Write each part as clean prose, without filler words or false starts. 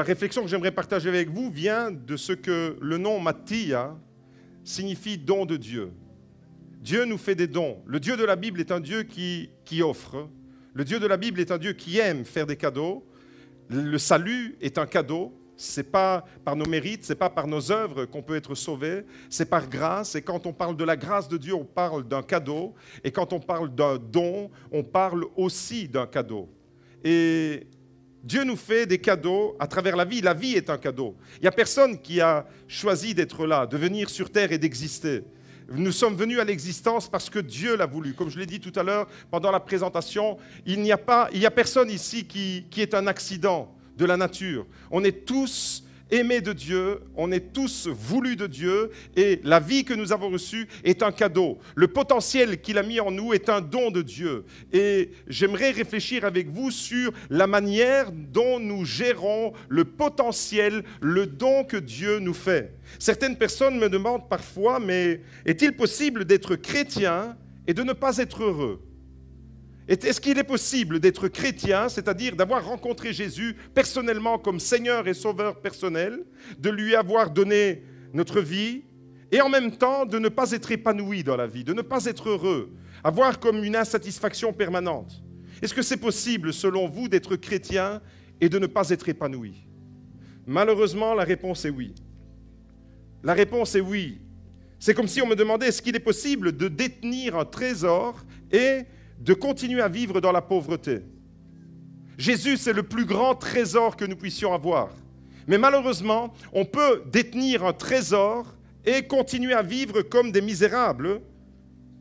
la réflexion que j'aimerais partager avec vous vient de ce que le nom Mattia signifie don de Dieu. Dieu nous fait des dons. Le Dieu de la Bible est un Dieu qui offre. Le Dieu de la Bible est un Dieu qui aime faire des cadeaux. Le salut est un cadeau. Ce n'est pas par nos mérites, ce n'est pas par nos œuvres qu'on peut être sauvé. C'est par grâce. Et quand on parle de la grâce de Dieu, on parle d'un cadeau. Et quand on parle d'un don, on parle aussi d'un cadeau. Et Dieu nous fait des cadeaux à travers la vie. La vie est un cadeau. Il n'y a personne qui a choisi d'être là, de venir sur terre et d'exister. Nous sommes venus à l'existence parce que Dieu l'a voulu. Comme je l'ai dit tout à l'heure pendant la présentation, il n'y a personne ici qui est un accident de la nature. On est tous aimés de Dieu, on est tous voulus de Dieu et la vie que nous avons reçue est un cadeau. Le potentiel qu'il a mis en nous est un don de Dieu. Et j'aimerais réfléchir avec vous sur la manière dont nous gérons le potentiel, le don que Dieu nous fait. Certaines personnes me demandent parfois, mais est-il possible d'être chrétien et de ne pas être heureux ? Est-ce qu'il est possible d'être chrétien, c'est-à-dire d'avoir rencontré Jésus personnellement comme Seigneur et Sauveur personnel, de lui avoir donné notre vie, et en même temps de ne pas être épanoui dans la vie, de ne pas être heureux, avoir comme une insatisfaction permanente? Est-ce que c'est possible, selon vous, d'être chrétien et de ne pas être épanoui? Malheureusement, la réponse est oui. La réponse est oui. C'est comme si on me demandait, est-ce qu'il est possible de détenir un trésor et de continuer à vivre dans la pauvreté? Jésus, c'est le plus grand trésor que nous puissions avoir. Mais malheureusement, on peut détenir un trésor et continuer à vivre comme des misérables.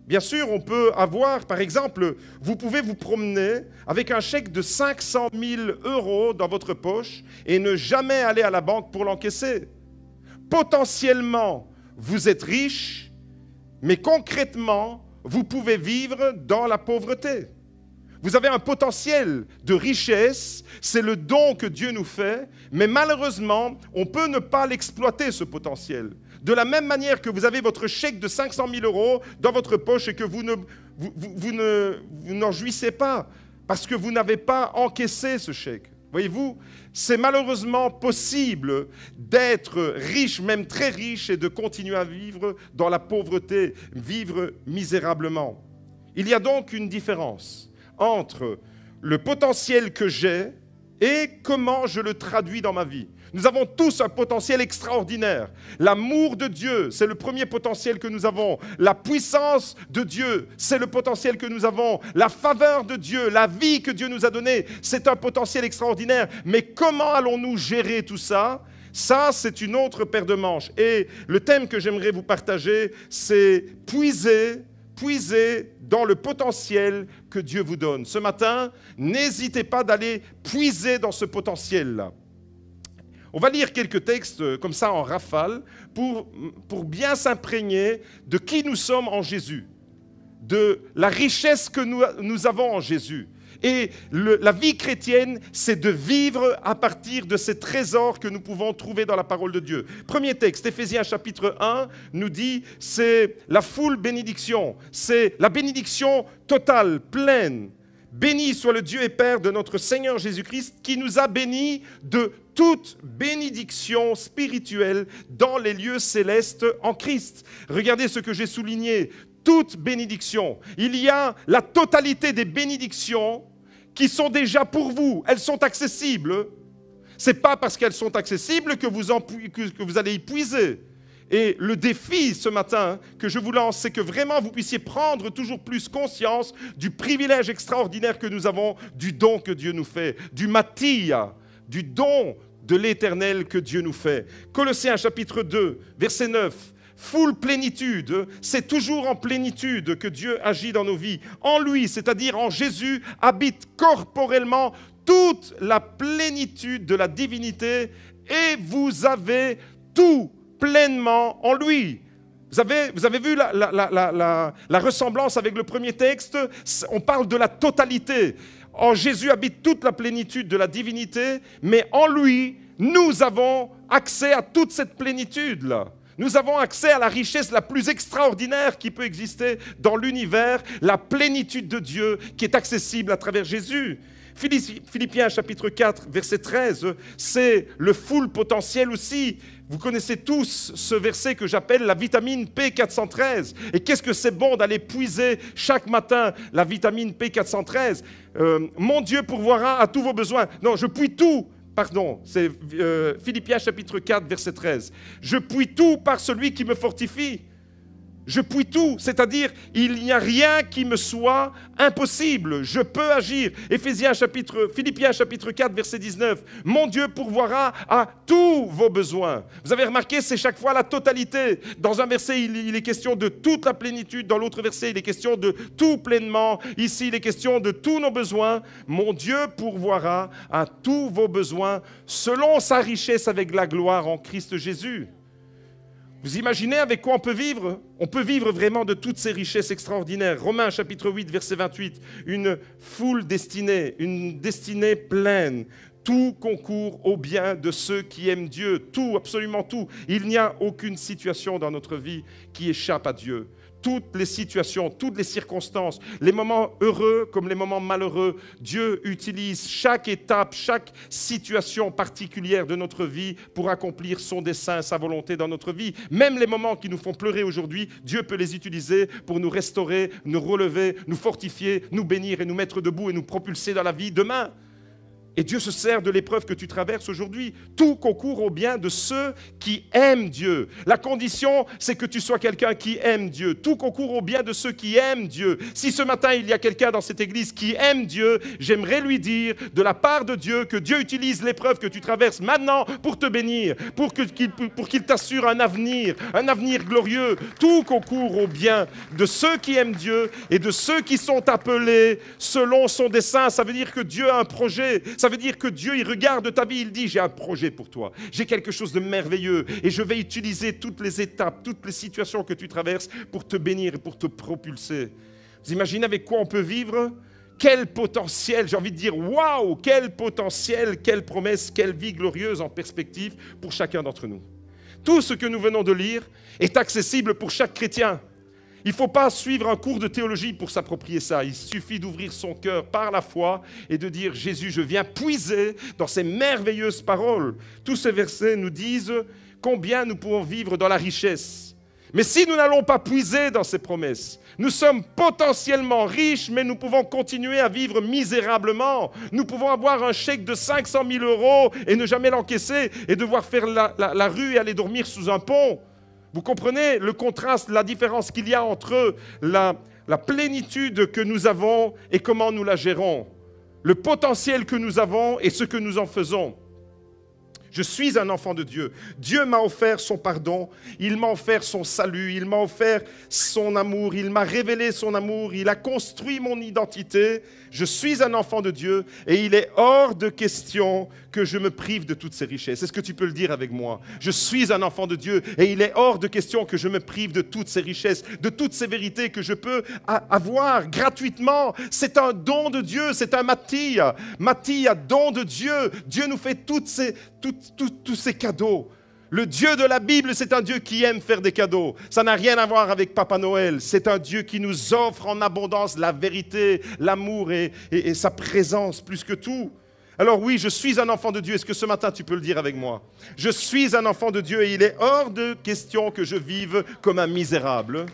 Bien sûr, on peut avoir, par exemple, vous pouvez vous promener avec un chèque de 500 000 € dans votre poche et ne jamais aller à la banque pour l'encaisser. Potentiellement, vous êtes riche, mais concrètement, vous pouvez vivre dans la pauvreté. Vous avez un potentiel de richesse, c'est le don que Dieu nous fait, mais malheureusement, on peut ne pas l'exploiter, ce potentiel. De la même manière que vous avez votre chèque de 500 000 € dans votre poche et que vous n'en jouissez pas parce que vous n'avez pas encaissé ce chèque. Voyez-vous, c'est malheureusement possible d'être riche, même très riche, et de continuer à vivre dans la pauvreté, vivre misérablement. Il y a donc une différence entre le potentiel que j'ai et comment je le traduis dans ma vie. Nous avons tous un potentiel extraordinaire. L'amour de Dieu, c'est le premier potentiel que nous avons. La puissance de Dieu, c'est le potentiel que nous avons. La faveur de Dieu, la vie que Dieu nous a donnée, c'est un potentiel extraordinaire. Mais comment allons-nous gérer tout ça ? Ça, c'est une autre paire de manches. Et le thème que j'aimerais vous partager, c'est puiser dans le potentiel que Dieu vous donne. Ce matin, n'hésitez pas d'aller puiser dans ce potentiel-là. On va lire quelques textes comme ça en rafale pour bien s'imprégner de qui nous sommes en Jésus, de la richesse que nous avons en Jésus. Et la vie chrétienne, c'est de vivre à partir de ces trésors que nous pouvons trouver dans la parole de Dieu. Premier texte, Éphésiens chapitre 1, nous dit, c'est la full bénédiction, c'est la bénédiction totale, pleine. Béni soit le Dieu et Père de notre Seigneur Jésus-Christ qui nous a bénis de toute bénédiction spirituelle dans les lieux célestes en Christ. Regardez ce que j'ai souligné, toute bénédiction. Il y a la totalité des bénédictions qui sont déjà pour vous. Elles sont accessibles. Ce n'est pas parce qu'elles sont accessibles que vous allez y puiser. Et le défi ce matin que je vous lance, c'est que vraiment vous puissiez prendre toujours plus conscience du privilège extraordinaire que nous avons, du don que Dieu nous fait, du Mattia, du don de l'Éternel que Dieu nous fait. Colossiens chapitre 2, verset 9. Full plénitude, c'est toujours en plénitude que Dieu agit dans nos vies. En lui, c'est-à-dire en Jésus, habite corporellement toute la plénitude de la divinité et vous avez tout pleinement en lui. Vous avez vu la ressemblance avec le premier texte? On parle de la totalité. En Jésus habite toute la plénitude de la divinité, mais en lui, nous avons accès à toute cette plénitude-là. Nous avons accès à la richesse la plus extraordinaire qui peut exister dans l'univers, la plénitude de Dieu qui est accessible à travers Jésus. Philippiens chapitre 4, verset 13, c'est le full potentiel aussi. Vous connaissez tous ce verset que j'appelle la vitamine P413. Et qu'est-ce que c'est bon d'aller puiser chaque matin la vitamine P413. Mon Dieu pourvoira à tous vos besoins. Non, je puise tout. Pardon, c'est Philippiens chapitre 4, verset 13. Je puise tout par celui qui me fortifie. Je puis tout, c'est-à-dire il n'y a rien qui me soit impossible. Je peux agir. Philippiens chapitre 4, verset 19. Mon Dieu pourvoira à tous vos besoins. Vous avez remarqué, c'est chaque fois la totalité. Dans un verset, il est question de toute la plénitude. Dans l'autre verset, il est question de tout pleinement. Ici, il est question de tous nos besoins. Mon Dieu pourvoira à tous vos besoins selon sa richesse avec la gloire en Christ Jésus. Vous imaginez avec quoi on peut vivre? On peut vivre vraiment de toutes ces richesses extraordinaires. Romains chapitre 8, verset 28, une foule destinée, une destinée pleine. Tout concourt au bien de ceux qui aiment Dieu. Tout, absolument tout. Il n'y a aucune situation dans notre vie qui échappe à Dieu. Toutes les situations, toutes les circonstances, les moments heureux comme les moments malheureux, Dieu utilise chaque étape, chaque situation particulière de notre vie pour accomplir son dessein, sa volonté dans notre vie. Même les moments qui nous font pleurer aujourd'hui, Dieu peut les utiliser pour nous restaurer, nous relever, nous fortifier, nous bénir et nous mettre debout et nous propulser dans la vie demain. Et Dieu se sert de l'épreuve que tu traverses aujourd'hui. Tout concourt au bien de ceux qui aiment Dieu. La condition, c'est que tu sois quelqu'un qui aime Dieu. Tout concourt au bien de ceux qui aiment Dieu. Si ce matin, il y a quelqu'un dans cette église qui aime Dieu, j'aimerais lui dire, de la part de Dieu, que Dieu utilise l'épreuve que tu traverses maintenant pour te bénir, pour qu'il t'assure un avenir glorieux. Tout concourt au bien de ceux qui aiment Dieu et de ceux qui sont appelés selon son dessein. Ça veut dire que Dieu a un projet. Ça veut dire que Dieu, il regarde ta vie, il dit, j'ai un projet pour toi, j'ai quelque chose de merveilleux et je vais utiliser toutes les étapes, toutes les situations que tu traverses pour te bénir et pour te propulser. Vous imaginez avec quoi on peut vivre? Quel potentiel, j'ai envie de dire, waouh, quel potentiel, quelle promesse, quelle vie glorieuse en perspective pour chacun d'entre nous. Tout ce que nous venons de lire est accessible pour chaque chrétien. Il ne faut pas suivre un cours de théologie pour s'approprier ça. Il suffit d'ouvrir son cœur par la foi et de dire « Jésus, je viens puiser dans ces merveilleuses paroles. » Tous ces versets nous disent combien nous pouvons vivre dans la richesse. Mais si nous n'allons pas puiser dans ces promesses, nous sommes potentiellement riches, mais nous pouvons continuer à vivre misérablement. Nous pouvons avoir un chèque de 500 000 € et ne jamais l'encaisser et devoir faire la rue et aller dormir sous un pont. Vous comprenez le contraste, la différence qu'il y a entre la plénitude que nous avons et comment nous la gérons, le potentiel que nous avons et ce que nous en faisons. Je suis un enfant de Dieu. Dieu m'a offert son pardon, il m'a offert son salut, il m'a offert son amour, il m'a révélé son amour, il a construit mon identité. Je suis un enfant de Dieu et il est hors de question que je me prive de toutes ces richesses. Est-ce que tu peux le dire avec moi? Je suis un enfant de Dieu et il est hors de question que je me prive de toutes ces richesses, de toutes ces vérités que je peux avoir gratuitement. C'est un don de Dieu, c'est un Matthias. Matthias, don de Dieu. Dieu nous fait tous ces cadeaux. Le Dieu de la Bible, c'est un Dieu qui aime faire des cadeaux. Ça n'a rien à voir avec Papa Noël. C'est un Dieu qui nous offre en abondance la vérité, l'amour et sa présence plus que tout. Alors oui, je suis un enfant de Dieu. Est-ce que ce matin, tu peux le dire avec moi? Je suis un enfant de Dieu et il est hors de question que je vive comme un misérable.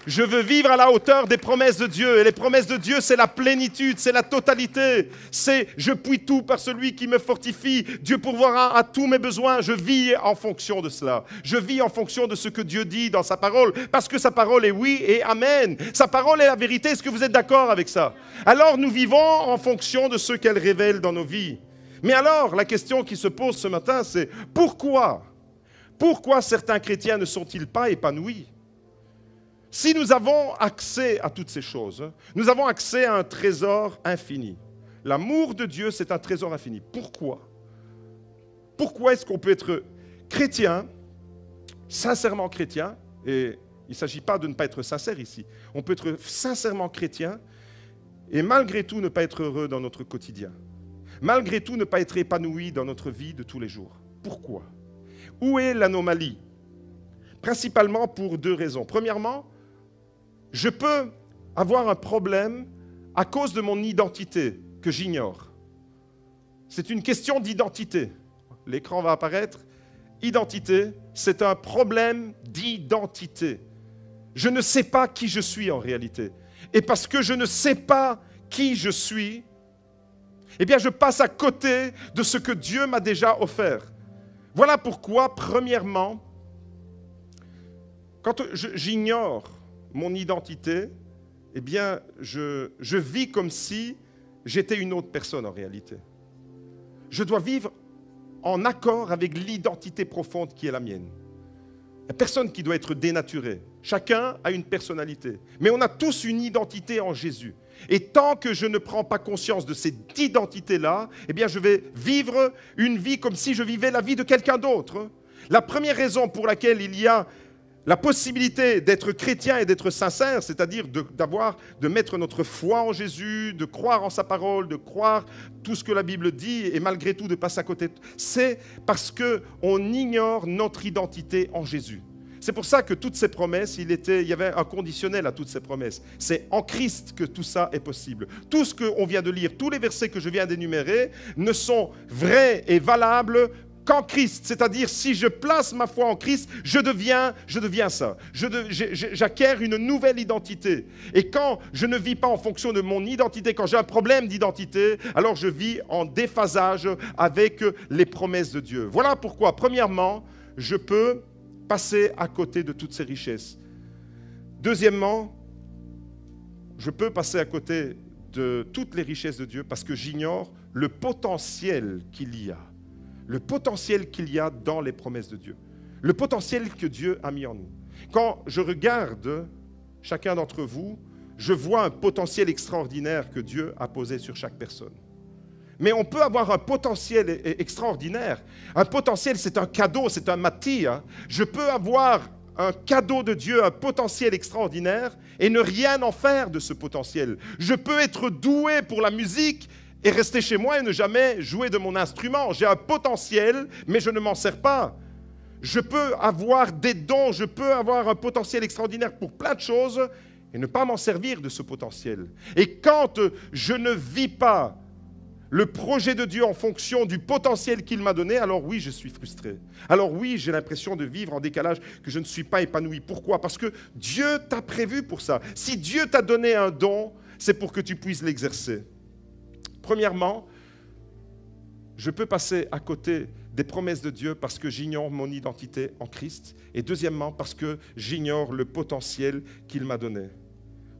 Je veux vivre à la hauteur des promesses de Dieu. Et les promesses de Dieu, c'est la plénitude, c'est la totalité. C'est « je puis tout par celui qui me fortifie ». Dieu pourvoira à tous mes besoins. Je vis en fonction de cela. Je vis en fonction de ce que Dieu dit dans sa parole. Parce que sa parole est oui et amen. Sa parole est la vérité. Est-ce que vous êtes d'accord avec ça? Alors nous vivons en fonction de ce qu'elle révèle dans nos vies. Mais alors, la question qui se pose ce matin, c'est pourquoi? Pourquoi certains chrétiens ne sont-ils pas épanouis? Si nous avons accès à toutes ces choses, nous avons accès à un trésor infini. L'amour de Dieu, c'est un trésor infini. Pourquoi? Pourquoi est-ce qu'on peut être chrétien, sincèrement chrétien, et il ne s'agit pas de ne pas être sincère ici, on peut être sincèrement chrétien et malgré tout ne pas être heureux dans notre quotidien, malgré tout ne pas être épanoui dans notre vie de tous les jours. Pourquoi? Où est l'anomalie? Principalement pour deux raisons. Premièrement, je peux avoir un problème à cause de mon identité que j'ignore. C'est une question d'identité. L'écran va apparaître. Identité, c'est un problème d'identité. Je ne sais pas qui je suis en réalité. Et parce que je ne sais pas qui je suis, eh bien je passe à côté de ce que Dieu m'a déjà offert. Voilà pourquoi, premièrement, quand j'ignore mon identité, eh bien je vis comme si j'étais une autre personne en réalité. Je dois vivre en accord avec l'identité profonde qui est la mienne. Il n'y a personne qui doit être dénaturé. Chacun a une personnalité. Mais on a tous une identité en Jésus. Et tant que je ne prends pas conscience de cette identité-là, eh bien je vais vivre une vie comme si je vivais la vie de quelqu'un d'autre. La première raison pour laquelle il y a la possibilité d'être chrétien et d'être sincère, c'est-à-dire de mettre notre foi en Jésus, de croire en sa parole, de croire tout ce que la Bible dit et malgré tout de passer à côté, c'est parce qu'on ignore notre identité en Jésus. C'est pour ça que toutes ces promesses, il y avait un conditionnel à toutes ces promesses. C'est en Christ que tout ça est possible. Tout ce qu'on vient de lire, tous les versets que je viens d'énumérer ne sont vrais et valables qu'en Christ, c'est-à-dire si je place ma foi en Christ, je deviens ça. J'acquiers une nouvelle identité. Et quand je ne vis pas en fonction de mon identité, quand j'ai un problème d'identité, alors je vis en déphasage avec les promesses de Dieu. Voilà pourquoi, premièrement, je peux passer à côté de toutes ces richesses. Deuxièmement, je peux passer à côté de toutes les richesses de Dieu parce que j'ignore le potentiel qu'il y a. Le potentiel qu'il y a dans les promesses de Dieu. Le potentiel que Dieu a mis en nous. Quand je regarde chacun d'entre vous, je vois un potentiel extraordinaire que Dieu a posé sur chaque personne. Mais on peut avoir un potentiel extraordinaire. Un potentiel, c'est un cadeau, c'est un mati. Je peux avoir un cadeau de Dieu, un potentiel extraordinaire, et ne rien en faire de ce potentiel. Je peux être doué pour la musique, et rester chez moi et ne jamais jouer de mon instrument. J'ai un potentiel, mais je ne m'en sers pas. Je peux avoir des dons, je peux avoir un potentiel extraordinaire pour plein de choses et ne pas m'en servir de ce potentiel. Et quand je ne vis pas le projet de Dieu en fonction du potentiel qu'il m'a donné, alors oui, je suis frustré. Alors oui, j'ai l'impression de vivre en décalage, que je ne suis pas épanoui. Pourquoi? Parce que Dieu t'a prévu pour ça. Si Dieu t'a donné un don, c'est pour que tu puisses l'exercer. Premièrement, je peux passer à côté des promesses de Dieu parce que j'ignore mon identité en Christ. Et deuxièmement, parce que j'ignore le potentiel qu'il m'a donné.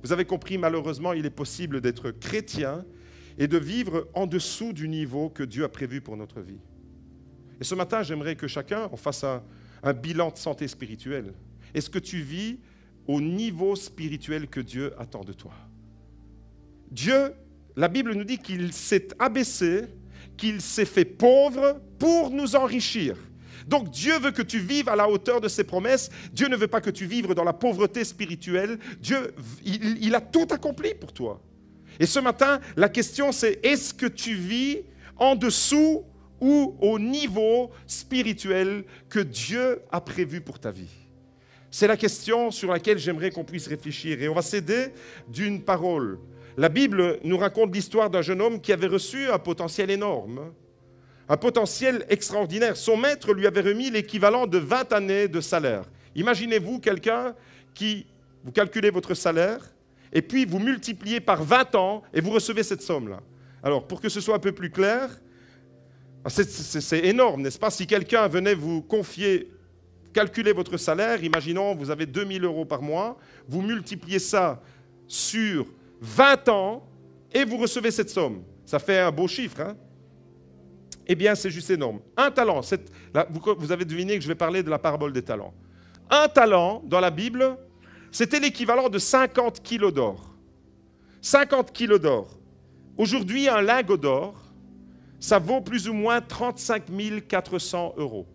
Vous avez compris, malheureusement, il est possible d'être chrétien et de vivre en dessous du niveau que Dieu a prévu pour notre vie. Et ce matin, j'aimerais que chacun en fasse un bilan de santé spirituelle. Est-ce que tu vis au niveau spirituel que Dieu attend de toi? Dieu, la Bible nous dit qu'il s'est abaissé, qu'il s'est fait pauvre pour nous enrichir. Donc Dieu veut que tu vives à la hauteur de ses promesses. Dieu ne veut pas que tu vives dans la pauvreté spirituelle. Dieu, il a tout accompli pour toi. Et ce matin, la question c'est, est-ce que tu vis en dessous ou au niveau spirituel que Dieu a prévu pour ta vie? C'est la question sur laquelle j'aimerais qu'on puisse réfléchir. Et on va s'aider d'une parole. La Bible nous raconte l'histoire d'un jeune homme qui avait reçu un potentiel énorme, un potentiel extraordinaire. Son maître lui avait remis l'équivalent de 20 années de salaire. Imaginez-vous quelqu'un qui, vous calculez votre salaire, et puis vous multipliez par 20 ans et vous recevez cette somme-là. Alors, pour que ce soit un peu plus clair, c'est énorme, n'est-ce pas? Si quelqu'un venait vous confier, calculer votre salaire, imaginons, vous avez 2 000 € par mois, vous multipliez ça sur 20 ans et vous recevez cette somme. Ça fait un beau chiffre, hein? Eh bien, c'est juste énorme. Un talent, là, vous avez deviné que je vais parler de la parabole des talents. Un talent, dans la Bible, c'était l'équivalent de 50 kilos d'or. 50 kilos d'or. Aujourd'hui, un lingot d'or, ça vaut plus ou moins 35 400 €.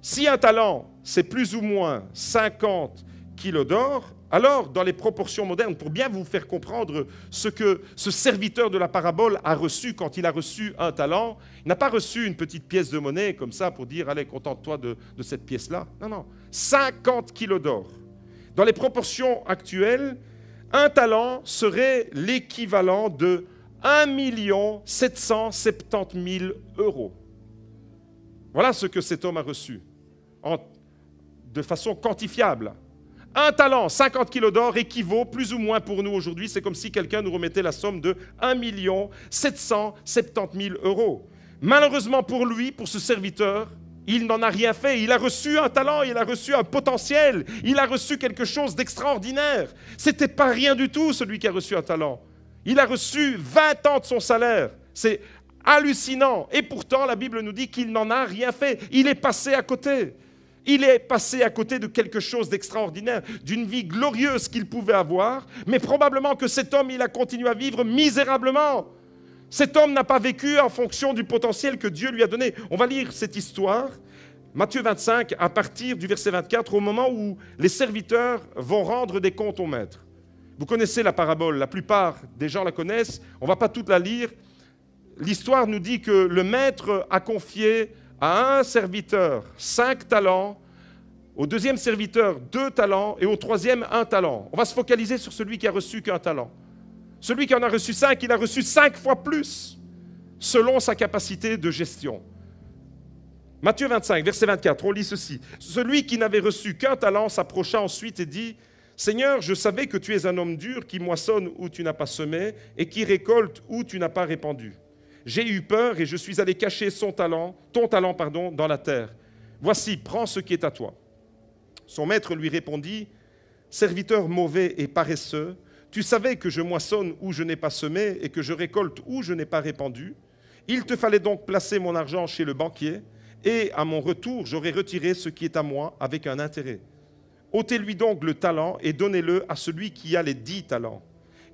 Si un talent, c'est plus ou moins 50 kilos d'or, alors, dans les proportions modernes, pour bien vous faire comprendre ce que ce serviteur de la parabole a reçu quand il a reçu un talent, il n'a pas reçu une petite pièce de monnaie comme ça pour dire « Allez, contente-toi de cette pièce-là ». Non, non, 50 kilos d'or. Dans les proportions actuelles, Un talent serait l'équivalent de 1 770 000 euros. Voilà ce que cet homme a reçu, de façon quantifiable. Un talent, 50 kilos d'or, équivaut plus ou moins pour nous aujourd'hui, c'est comme si quelqu'un nous remettait la somme de 1 770 000 euros. Malheureusement pour lui, pour ce serviteur, il n'en a rien fait. Il a reçu un talent, il a reçu un potentiel, il a reçu quelque chose d'extraordinaire. Ce n'était pas rien du tout, celui qui a reçu un talent. Il a reçu 20 ans de son salaire. C'est hallucinant. Et pourtant, la Bible nous dit qu'il n'en a rien fait. Il est passé à côté. Il est passé à côté de quelque chose d'extraordinaire, d'une vie glorieuse qu'il pouvait avoir, mais probablement que cet homme, il a continué à vivre misérablement. Cet homme n'a pas vécu en fonction du potentiel que Dieu lui a donné. On va lire cette histoire, Matthieu 25, à partir du verset 24, au moment où les serviteurs vont rendre des comptes au maître. Vous connaissez la parabole, la plupart des gens la connaissent, on ne va pas toute la lire. L'histoire nous dit que le maître a confié à un serviteur 5 talents, au deuxième serviteur 2 talents et au troisième 1 talent. On va se focaliser sur celui qui a reçu qu'un talent. Celui qui en a reçu 5, il a reçu 5 fois plus, selon sa capacité de gestion. Matthieu 25, verset 24, on lit ceci. Celui qui n'avait reçu qu'un talent s'approcha ensuite et dit « Seigneur, je savais que tu es un homme dur qui moissonne où tu n'as pas semé et qui récolte où tu n'as pas répandu. J'ai eu peur et je suis allé cacher ton talent, dans la terre. Voici, prends ce qui est à toi. » Son maître lui répondit « Serviteur mauvais et paresseux, tu savais que je moissonne où je n'ai pas semé et que je récolte où je n'ai pas répandu. Il te fallait donc placer mon argent chez le banquier et à mon retour, j'aurai retiré ce qui est à moi avec un intérêt. Ôtez-lui donc le talent et donnez-le à celui qui a les 10 talents.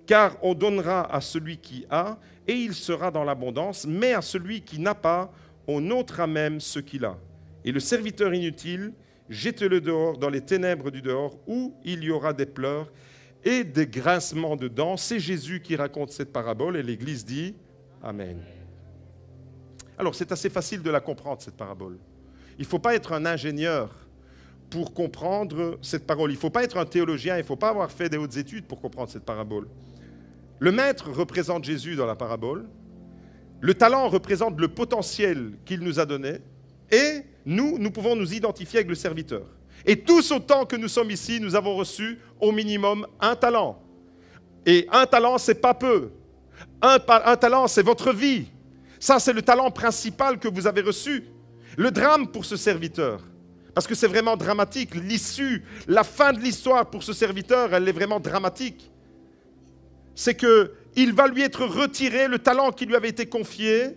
Car on donnera à celui qui a et il sera dans l'abondance, mais à celui qui n'a pas, on ôtera même ce qu'il a. Et le serviteur inutile, jetez-le dehors dans les ténèbres du dehors où il y aura des pleurs et des grincements de dents. » C'est Jésus qui raconte cette parabole et l'Église dit Amen. Alors c'est assez facile de la comprendre, cette parabole. Il ne faut pas être un ingénieur pour comprendre cette parole. Il ne faut pas être un théologien, il ne faut pas avoir fait des hautes études pour comprendre cette parabole. Le maître représente Jésus dans la parabole. Le talent représente le potentiel qu'il nous a donné. Et nous pouvons nous identifier avec le serviteur. Et tous autant que nous sommes ici, nous avons reçu au minimum un talent. Et un talent, ce n'est pas peu. Un talent, c'est votre vie. Ça, c'est le talent principal que vous avez reçu. Le drame pour ce serviteur, parce que c'est vraiment dramatique, l'issue, la fin de l'histoire pour ce serviteur, elle est vraiment dramatique. C'est qu'il va lui être retiré le talent qui lui avait été confié.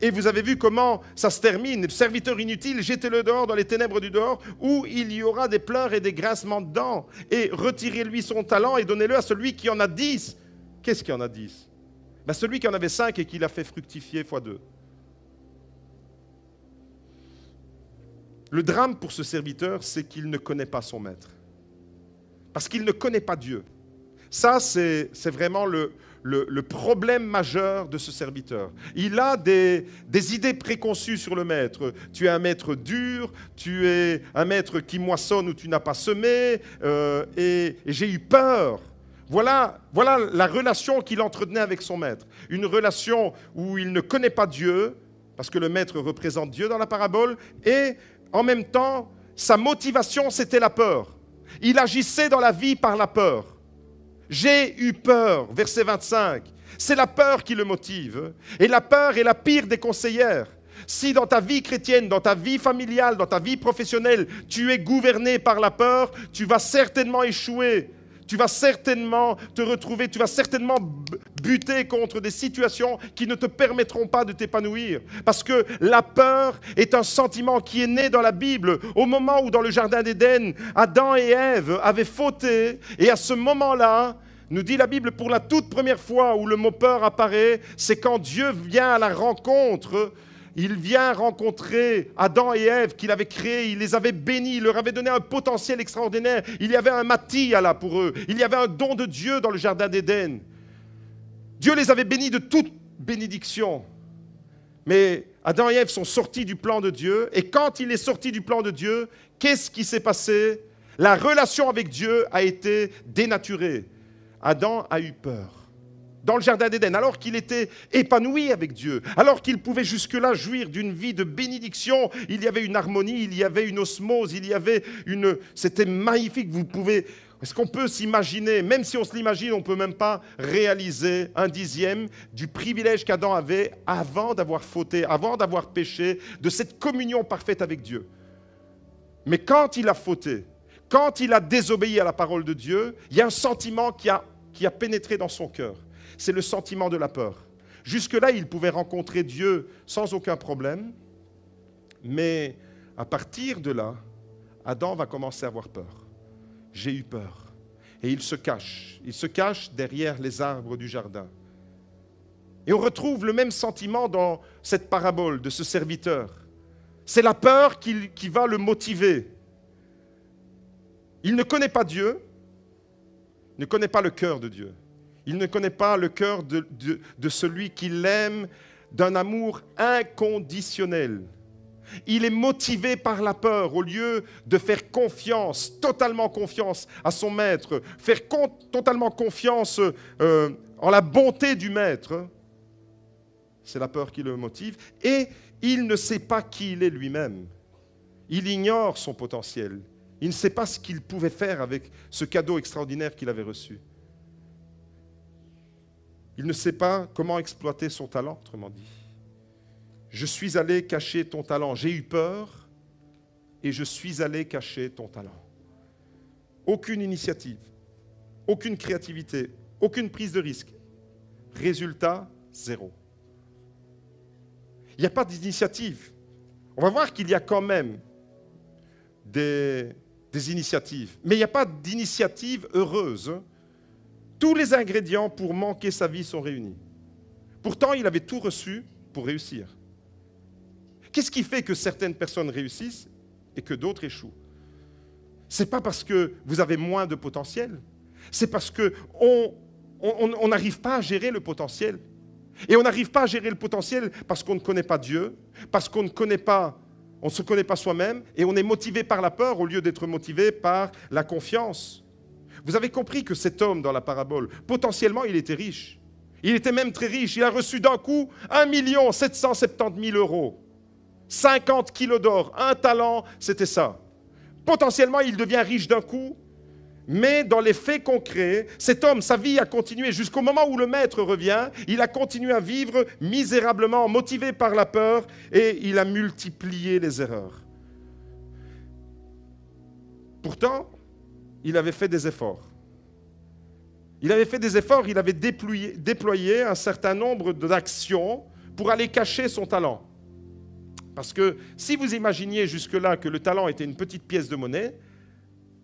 Et vous avez vu comment ça se termine. Le serviteur inutile, jetez-le dehors dans les ténèbres du dehors, où il y aura des pleurs et des grincements de dents. Et retirez-lui son talent et donnez-le à celui qui en a 10. Qu'est-ce qui en a 10 ? Ben, celui qui en avait 5 et qui l'a fait fructifier fois 2. Le drame pour ce serviteur, c'est qu'il ne connaît pas son maître. Parce qu'il ne connaît pas Dieu. Ça, c'est vraiment le problème majeur de ce serviteur. Il a des idées préconçues sur le maître. Tu es un maître dur, tu es un maître qui moissonne où tu n'as pas semé, et j'ai eu peur. Voilà la relation qu'il entretenait avec son maître. Une relation où il ne connaît pas Dieu, parce que le maître représente Dieu dans la parabole, et en même temps, sa motivation, c'était la peur. Il agissait dans la vie par la peur. J'ai eu peur, verset 25. C'est la peur qui le motive. Et la peur est la pire des conseillères. Si dans ta vie chrétienne, dans ta vie familiale, dans ta vie professionnelle, tu es gouverné par la peur, tu vas certainement échouer. Tu vas certainement te retrouver, tu vas certainement buter contre des situations qui ne te permettront pas de t'épanouir. Parce que la peur est un sentiment qui est né dans la Bible. Au moment où dans le jardin d'Éden, Adam et Ève avaient fauté, et à ce moment-là, nous dit la Bible, pour la toute première fois où le mot peur apparaît, c'est quand Dieu vient à la rencontre. Il vient rencontrer Adam et Ève qu'il avait créés, il les avait bénis, il leur avait donné un potentiel extraordinaire. Il y avait un matia là pour eux, il y avait un don de Dieu dans le jardin d'Éden. Dieu les avait bénis de toute bénédiction. Mais Adam et Ève sont sortis du plan de Dieu, et quand il est sorti du plan de Dieu, qu'est-ce qui s'est passé ? La relation avec Dieu a été dénaturée. Adam a eu peur. Dans le jardin d'Éden, alors qu'il était épanoui avec Dieu, alors qu'il pouvait jusque-là jouir d'une vie de bénédiction, il y avait une harmonie, il y avait une osmose, c'était magnifique. Est-ce qu'on peut s'imaginer, même si on se l'imagine, on ne peut même pas réaliser 1/10 du privilège qu'Adam avait avant d'avoir fauté, avant d'avoir péché, de cette communion parfaite avec Dieu. Mais quand il a fauté, quand il a désobéi à la parole de Dieu, il y a un sentiment qui a pénétré dans son cœur. C'est le sentiment de la peur. Jusque-là, il pouvait rencontrer Dieu sans aucun problème, mais à partir de là, Adam va commencer à avoir peur. J'ai eu peur. Et il se cache derrière les arbres du jardin. Et on retrouve le même sentiment dans cette parabole de ce serviteur. C'est la peur qui va le motiver. Il ne connaît pas Dieu, ne connaît pas le cœur de Dieu. Il ne connaît pas le cœur de celui qui l'aime d'un amour inconditionnel. Il est motivé par la peur au lieu de faire confiance, totalement confiance à son maître, faire totalement confiance en la bonté du maître. C'est la peur qui le motive. Et il ne sait pas qui il est lui-même. Il ignore son potentiel. Il ne sait pas ce qu'il pouvait faire avec ce cadeau extraordinaire qu'il avait reçu. Il ne sait pas comment exploiter son talent, autrement dit. Je suis allé cacher ton talent. J'ai eu peur et je suis allé cacher ton talent. Aucune initiative, aucune créativité, aucune prise de risque. Résultat, 0. Il n'y a pas d'initiative. On va voir qu'il y a quand même des initiatives, mais il n'y a pas d'initiative heureuse. Tous les ingrédients pour manquer sa vie sont réunis. Pourtant, il avait tout reçu pour réussir. Qu'est-ce qui fait que certaines personnes réussissent et que d'autres échouent? Ce n'est pas parce que vous avez moins de potentiel, c'est parce qu'on n'arrive pas à gérer le potentiel. Et on n'arrive pas à gérer le potentiel parce qu'on ne connaît pas Dieu, parce qu'on ne se connaît pas soi-même, et on est motivé par la peur au lieu d'être motivé par la confiance. Vous avez compris que cet homme dans la parabole, potentiellement, il était riche. Il était même très riche. Il a reçu d'un coup 1 770 000 €. 50 kilos d'or, un talent, c'était ça. Potentiellement, il devient riche d'un coup, mais dans les faits concrets, cet homme, sa vie a continué jusqu'au moment où le maître revient. Il a continué à vivre misérablement, motivé par la peur, et il a multiplié les erreurs. Pourtant, il avait fait des efforts. Il avait fait des efforts, il avait déployé un certain nombre d'actions pour aller cacher son talent. Parce que si vous imaginiez jusque-là que le talent était une petite pièce de monnaie,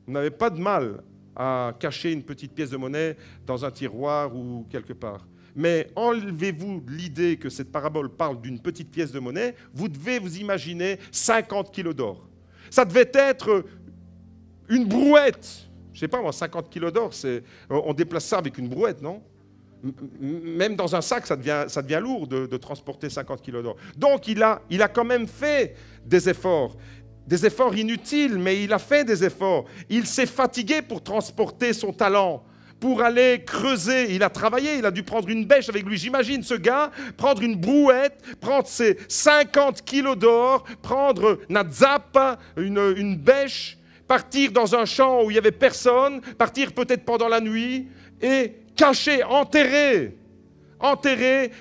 vous n'avez pas de mal à cacher une petite pièce de monnaie dans un tiroir ou quelque part. Mais enlevez-vous l'idée que cette parabole parle d'une petite pièce de monnaie, vous devez vous imaginer 50 kilos d'or. Ça devait être une brouette. Je ne sais pas, moi, 50 kilos d'or, on déplace ça avec une brouette, non? Même dans un sac, ça devient lourd de transporter 50 kilos d'or. Donc, il a quand même fait des efforts inutiles, mais il a fait des efforts. Il s'est fatigué pour transporter son talent, pour aller creuser. Il a travaillé, il a dû prendre une bêche avec lui. J'imagine ce gars prendre une brouette, prendre ses 50 kilos d'or, prendre Nazapa, une bêche, partir dans un champ où il n'y avait personne, partir peut-être pendant la nuit et cacher, enterrer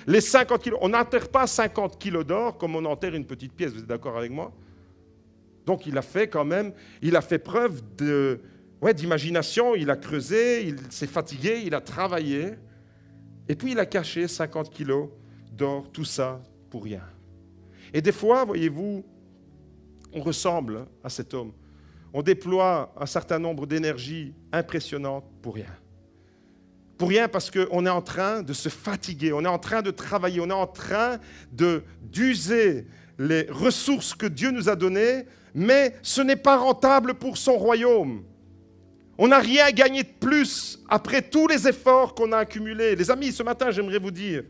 les 50 kilos. On n'enterre pas 50 kilos d'or comme on enterre une petite pièce, vous êtes d'accord avec moi? Donc il a fait preuve d'imagination, il a creusé, il s'est fatigué, il a travaillé, et puis il a caché 50 kilos d'or, tout ça pour rien. Et des fois, voyez-vous, on ressemble à cet homme. On déploie un certain nombre d'énergies impressionnantes pour rien. Pour rien parce qu'on est en train de se fatiguer, on est en train de travailler, on est en train d'user les ressources que Dieu nous a données, mais ce n'est pas rentable pour son royaume. On n'a rien gagné de plus après tous les efforts qu'on a accumulés. Les amis, ce matin, j'aimerais vous dire,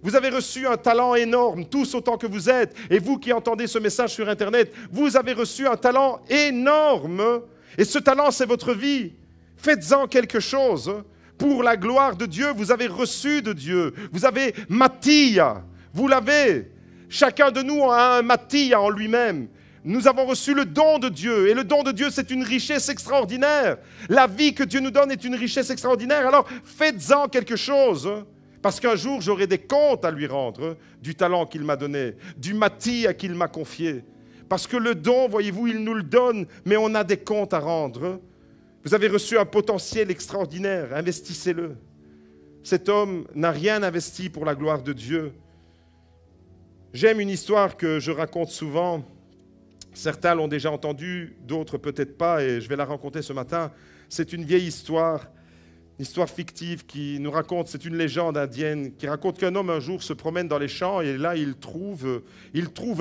vous avez reçu un talent énorme, tous autant que vous êtes, et vous qui entendez ce message sur Internet, vous avez reçu un talent énorme, et ce talent, c'est votre vie. Faites-en quelque chose pour la gloire de Dieu. Vous avez reçu de Dieu. Vous avez Matia. Vous l'avez. Chacun de nous a un Matia en lui-même. Nous avons reçu le don de Dieu. Et le don de Dieu, c'est une richesse extraordinaire. La vie que Dieu nous donne est une richesse extraordinaire. Alors, faites-en quelque chose. Parce qu'un jour, j'aurai des comptes à lui rendre du talent qu'il m'a donné, du Matia qu'il m'a confié. Parce que le don, voyez-vous, il nous le donne, mais on a des comptes à rendre. Vous avez reçu un potentiel extraordinaire. Investissez-le. Cet homme n'a rien investi pour la gloire de Dieu. J'aime une histoire que je raconte souvent. Certains l'ont déjà entendue, d'autres peut-être pas, et je vais la raconter ce matin. C'est une vieille histoire, une histoire fictive qui nous raconte, c'est une légende indienne, qui raconte qu'un homme un jour se promène dans les champs et là il trouve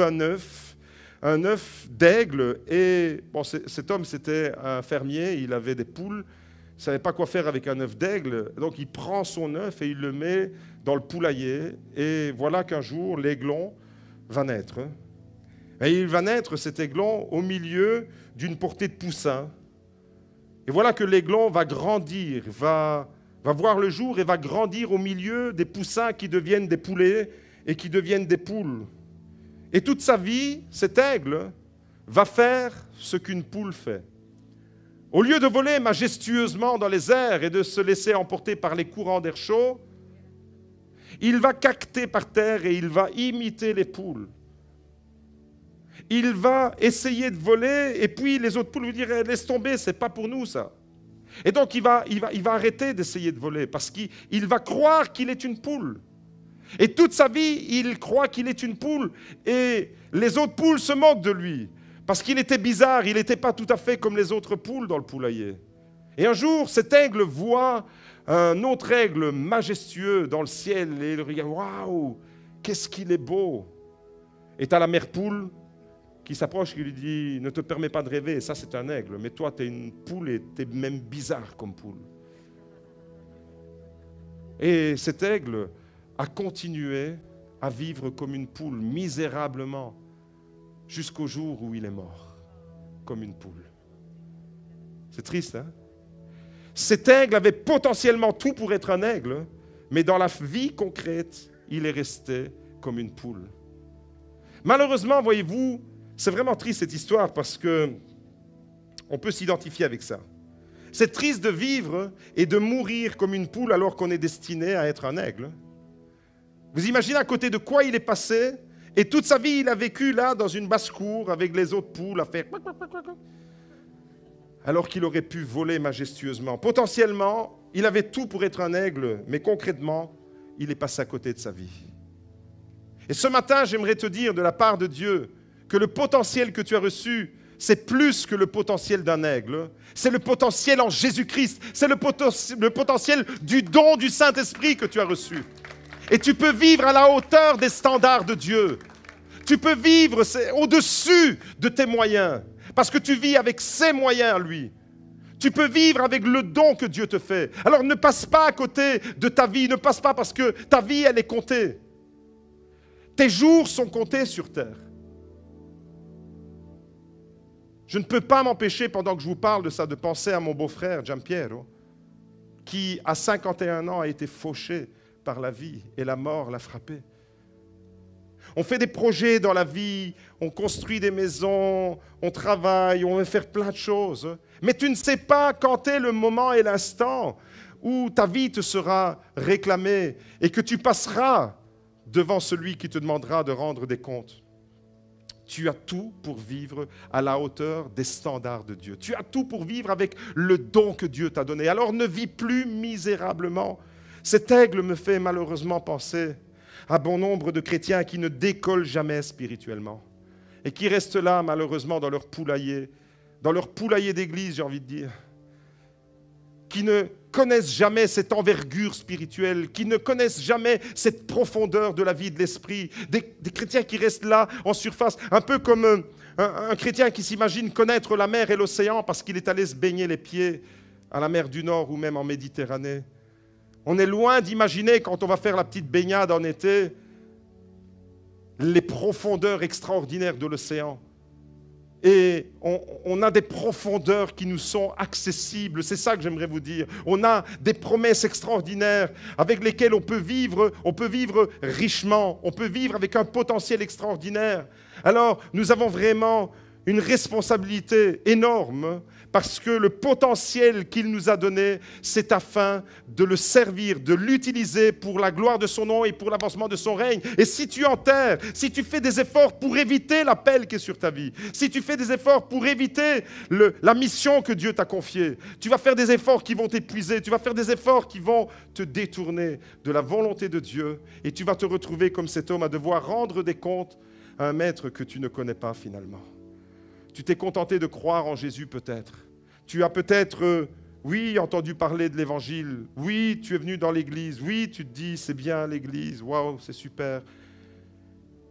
un œuf d'aigle. Et bon, cet homme c'était un fermier, il avait des poules, il ne savait pas quoi faire avec un œuf d'aigle, donc il prend son œuf et il le met dans le poulailler. Et voilà qu'un jour l'aiglon va naître. Et il va naître, cet aiglon, au milieu d'une portée de poussins. Et voilà que l'aiglon va grandir, va voir le jour et va grandir au milieu des poussins qui deviennent des poulets et qui deviennent des poules. Et toute sa vie, cet aigle va faire ce qu'une poule fait. Au lieu de voler majestueusement dans les airs et de se laisser emporter par les courants d'air chaud, il va caqueter par terre et il va imiter les poules. Il va essayer de voler et puis les autres poules lui diront « laisse tomber, c'est pas pour nous ça ». Et donc il va arrêter d'essayer de voler parce qu'il va croire qu'il est une poule. Et toute sa vie, il croit qu'il est une poule et les autres poules se moquent de lui parce qu'il était bizarre, il n'était pas tout à fait comme les autres poules dans le poulailler. Et un jour, cet aigle voit un autre aigle majestueux dans le ciel et il regarde « waouh, qu'est-ce qu'il est beau !» Et tu as la mère poule qui s'approche et qui lui dit « ne te permets pas de rêver, ça c'est un aigle, mais toi tu es une poule et tu es même bizarre comme poule. » Et cet aigle a continué à vivre comme une poule, misérablement, jusqu'au jour où il est mort, comme une poule. C'est triste, hein? Cet aigle avait potentiellement tout pour être un aigle, mais dans la vie concrète, il est resté comme une poule. Malheureusement, voyez-vous, c'est vraiment triste cette histoire parce qu'on peut s'identifier avec ça. C'est triste de vivre et de mourir comme une poule alors qu'on est destiné à être un aigle. Vous imaginez à côté de quoi il est passé et toute sa vie il a vécu là dans une basse-cour avec les autres poules à faire alors qu'il aurait pu voler majestueusement. Potentiellement, il avait tout pour être un aigle, mais concrètement, il est passé à côté de sa vie. Et ce matin, j'aimerais te dire de la part de Dieu que le potentiel que tu as reçu, c'est plus que le potentiel d'un aigle. C'est le potentiel en Jésus-Christ. C'est le potentiel du don du Saint-Esprit que tu as reçu. Et tu peux vivre à la hauteur des standards de Dieu. Tu peux vivre au-dessus de tes moyens. Parce que tu vis avec ses moyens, lui. Tu peux vivre avec le don que Dieu te fait. Alors ne passe pas à côté de ta vie. Ne passe pas parce que ta vie, elle est comptée. Tes jours sont comptés sur terre. Je ne peux pas m'empêcher, pendant que je vous parle de ça, de penser à mon beau-frère, Giampiero, qui, à 51 ans, a été fauché par la vie et la mort l'a frappé. On fait des projets dans la vie, on construit des maisons, on travaille, on veut faire plein de choses. Mais tu ne sais pas quand est le moment et l'instant où ta vie te sera réclamée et que tu passeras devant celui qui te demandera de rendre des comptes. Tu as tout pour vivre à la hauteur des standards de Dieu. Tu as tout pour vivre avec le don que Dieu t'a donné. Alors ne vis plus misérablement. Cet aigle me fait malheureusement penser à bon nombre de chrétiens qui ne décollent jamais spirituellement et qui restent là malheureusement dans leur poulailler d'église, j'ai envie de dire, qui ne connaissent jamais cette envergure spirituelle, qui ne connaissent jamais cette profondeur de la vie de l'esprit, des chrétiens qui restent là en surface, un peu comme un chrétien qui s'imagine connaître la mer et l'océan parce qu'il est allé se baigner les pieds à la mer du Nord ou même en Méditerranée. On est loin d'imaginer, quand on va faire la petite baignade en été, les profondeurs extraordinaires de l'océan. Et on a des profondeurs qui nous sont accessibles. C'est ça que j'aimerais vous dire. On a des promesses extraordinaires avec lesquelles on peut vivre richement. On peut vivre avec un potentiel extraordinaire. Alors, nous avons vraiment une responsabilité énorme parce que le potentiel qu'il nous a donné, c'est afin de le servir, de l'utiliser pour la gloire de son nom et pour l'avancement de son règne. Et si tu enterres, si tu fais des efforts pour éviter l'appel qui est sur ta vie, si tu fais des efforts pour éviter la mission que Dieu t'a confiée, tu vas faire des efforts qui vont t'épuiser, tu vas faire des efforts qui vont te détourner de la volonté de Dieu et tu vas te retrouver comme cet homme à devoir rendre des comptes à un maître que tu ne connais pas finalement. Tu t'es contenté de croire en Jésus peut-être. Tu as peut-être, oui, entendu parler de l'Évangile. Oui, tu es venu dans l'Église. Oui, tu te dis, c'est bien l'Église. Waouh, c'est super.